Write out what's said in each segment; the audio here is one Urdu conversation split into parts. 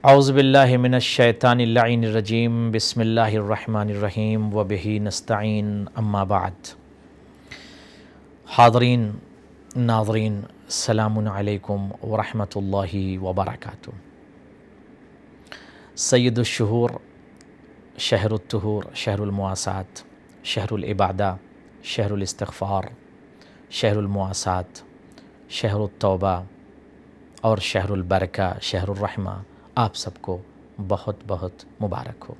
اعوذ باللہ من الشیطان اللعین الرجیم بسم اللہ الرحمن الرحیم وبہ نستعین اما بعد۔ حاضرین ناظرین السلام علیکم ورحمۃ اللہ وبرکاتہ۔ سید الشہور، شہر الطہور، شہر المواسات، شہر العبادہ، شہر الاستغفار، شہر المواسات، شہر التوبہ اور شہر البرکہ، شہر الرحمہ آپ سب کو بہت بہت مبارک ہو۔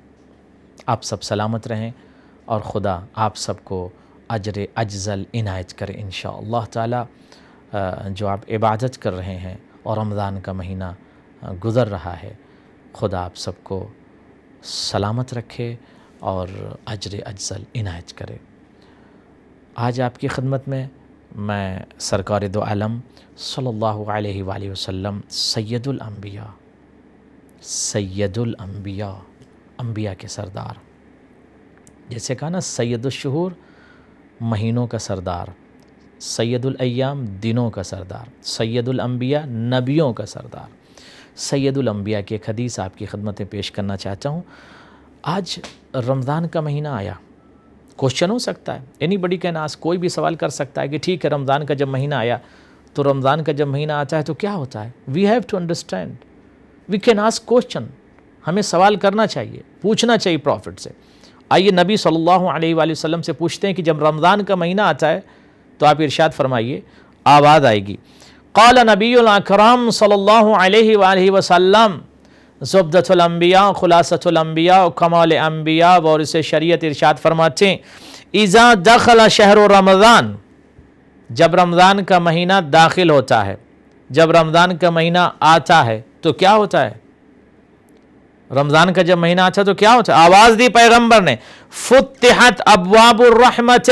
آپ سب سلامت رہیں اور خدا آپ سب کو اجر اجزل عنایت کرے انشاءاللہ تعالی۔ جو آپ عبادت کر رہے ہیں اور رمضان کا مہینہ گزر رہا ہے، خدا آپ سب کو سلامت رکھے اور اجر اجزل عنایت کرے۔ آج آپ کی خدمت میں سرکار دو عالم صلی اللہ علیہ وآلہ وسلم سید الانبیاء، سید الانبیاء، انبیاء کے سردار، جیسے کہا نا سید الشہور مہینوں کا سردار، سید الایام دنوں کا سردار، سید الانبیاء نبیوں کا سردار، سید الانبیاء کی ایک حدیث آپ کی خدمت میں پیش کرنا چاہتا ہوں۔ آج رمضان کا مہینہ آیا، کوشچن ہو سکتا ہے، اینی بڈی کین آسک، کوئی بھی سوال کر سکتا ہے کہ ٹھیک ہے رمضان کا جب مہینہ آیا تو رمضان کا جب مہینہ آتا ہے تو کیا ہوتا ہے؟ We have to understand, we can ask question, ہمیں سوال کرنا چاہیے، پوچھنا چاہیے پروفٹ سے۔ آئیے نبی صلی اللہ علیہ وآلہ وسلم سے پوچھتے ہیں کہ جب رمضان کا مہینہ آتا ہے تو آپ ارشاد فرمائیے، آواز آئے گی، قال نبی الاکرم صلی اللہ علیہ وآلہ وسلم زبدۃ الانبیاء، خلاصۃ الانبیاء، کمال انبیاء، اور اسے شریعت ارشاد فرماتے ہیں اذا دخل شہر رمضان، جب رمضان کا مہینہ داخل ہوتا ہے، جب رمضان کا مہینہ آتا ہے تو کیا ہوتا ہے؟ رمضان کا جب مہینہ آتا ہے تو کیا ہوتا ہے؟ آواز دی پیغمبر نے، فتحت ابواب الرحمت،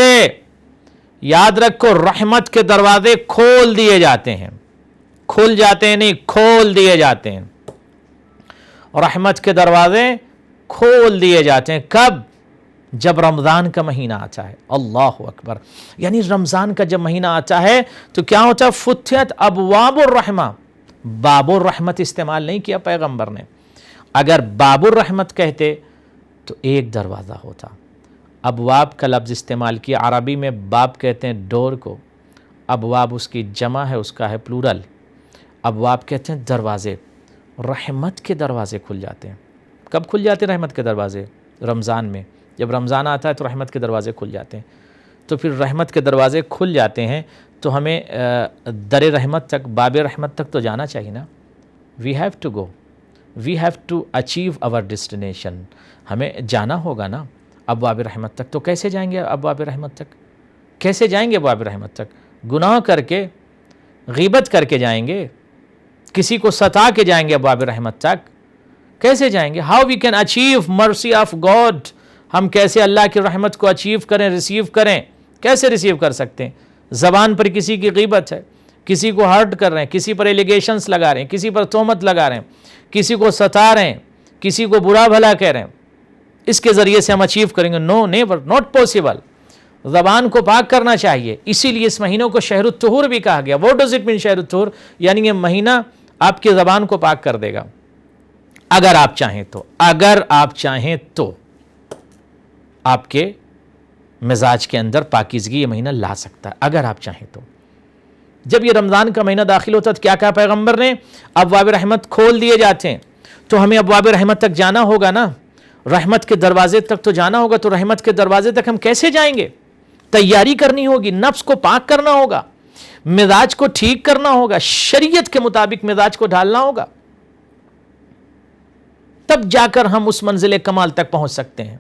یاد رکھو رحمت کے دروازے کھول دیے جاتے ہیں، کھل جاتے ہیں نہیں، کھول دیے جاتے ہیں، رحمت کے دروازے کھول دیے جاتے ہیں۔ کب؟ جب رمضان کا مہینہ آتا ہے۔ اللہ اکبر، یعنی رمضان کا جب مہینہ آتا ہے تو کیا ہوتا ہے؟ فتحت ابواب الرحمہ، باب الرحمت استعمال نہیں کیا پیغمبر نے، اگر باب الرحمت کہتے تو ایک دروازہ ہوتا۔ ابواب کا لفظ استعمال کیا، عربی میں باب کہتے ہیں ڈور کو، ابواب اس کی جمع ہے، اس کا ہے پلورل، ابواب کہتے ہیں دروازے، رحمت کے دروازے کھل جاتے ہیں۔ کب کھل جاتے ہیں رحمت کے دروازے؟ رمضان میں، جب رمضان آتا ہے تو رحمت کے دروازے کھل جاتے ہیں۔ تو پھر رحمت کے دروازے کھل جاتے ہیں تو ہمیں در رحمت تک، باب رحمت تک تو جانا چاہیے نا۔ We have to go, we have to achieve our destination, ہمیں جانا ہوگا نا ابواب رحمت تک۔ تو کیسے جائیں گے ابواب رحمت تک؟ کیسے جائیں گے ابواب رحمت تک؟ گناہ کر کے، غیبت کر کے جائیں گے، کسی کو ستا کے جائیں گے ابواب رحمت تک؟ کیسے جائیں گے؟ How we can achieve mercy of God, ہم کیسے اللہ کی رحمت کو اچیو کریں، ریسیو کریں؟ کیسے ریسیو کر سکتے ہیں؟ زبان پر کسی کی غیبت ہے، کسی کو ہرٹ کر رہے ہیں، کسی پر ایلیگیشنز لگا رہے ہیں، کسی پر تہمت لگا رہے ہیں، کسی کو ستا رہے ہیں، کسی کو برا بھلا کہہ رہے ہیں، اس کے ذریعے سے ہم اچیو کریں گے؟ نو، نیور، ناٹ پاسبل۔ زبان کو پاک کرنا چاہیے، اسی لیے اس مہینوں کو شہر الطہور بھی کہا گیا۔ واٹ ڈز اٹ مین شہر الطہور؟ یعنی یہ مہینہ آپ کی زبان کو پاک کر دے گا، اگر آپ چاہیں تو، اگر آپ چاہیں تو آپ کے مزاج کے اندر پاکیزگی یہ مہینہ لا سکتا ہے، اگر آپ چاہیں تو۔ جب یہ رمضان کا مہینہ داخل ہوتا ہے تو کیا کہا پیغمبر نے؟ ابواب رحمت کھول دیے جاتے ہیں، تو ہمیں ابواب رحمت تک جانا ہوگا نا، رحمت کے دروازے تک تو جانا ہوگا۔ تو رحمت کے دروازے تک ہم کیسے جائیں گے؟ تیاری کرنی ہوگی، نفس کو پاک کرنا ہوگا، مزاج کو ٹھیک کرنا ہوگا، شریعت کے مطابق مزاج کو ڈھالنا ہوگا، تب جا کر ہم اس منزل کمال تک پہنچ سکتے ہیں۔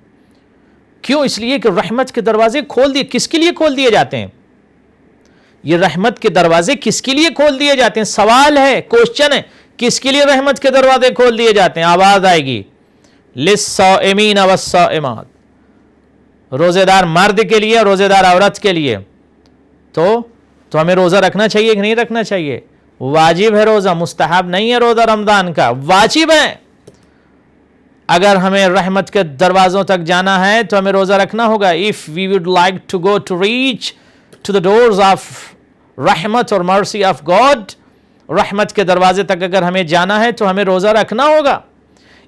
کیوں؟ اس لیے کہ رحمت کے دروازے کھول دیے۔ کس کے لیے کھول دیے جاتے ہیں؟ یہ رحمت کے دروازے کس کے لیے کھول دیے جاتے ہیں؟ سوال ہے، کوشچن ہے، کس کے لیے رحمت کے دروازے کھول دیے جاتے ہیں؟ آواز آئے گی، للصائمین والصائمات، روزے دار مرد کے لیے، روزے دار عورت کے لیے۔ تو ہمیں روزہ رکھنا چاہیے کہ نہیں رکھنا چاہیے؟ واجب ہے روزہ، مستحب نہیں ہے روزہ رمضان کا، واجب ہے۔ اگر ہمیں رحمت کے دروازوں تک جانا ہے تو ہمیں روزہ رکھنا ہوگا۔ if we would like to go to reach to the doors of رحمت اور mercy of God، رحمت کے دروازے تک اگر ہمیں جانا ہے تو ہمیں روزہ رکھنا ہوگا۔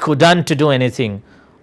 couldn't do anything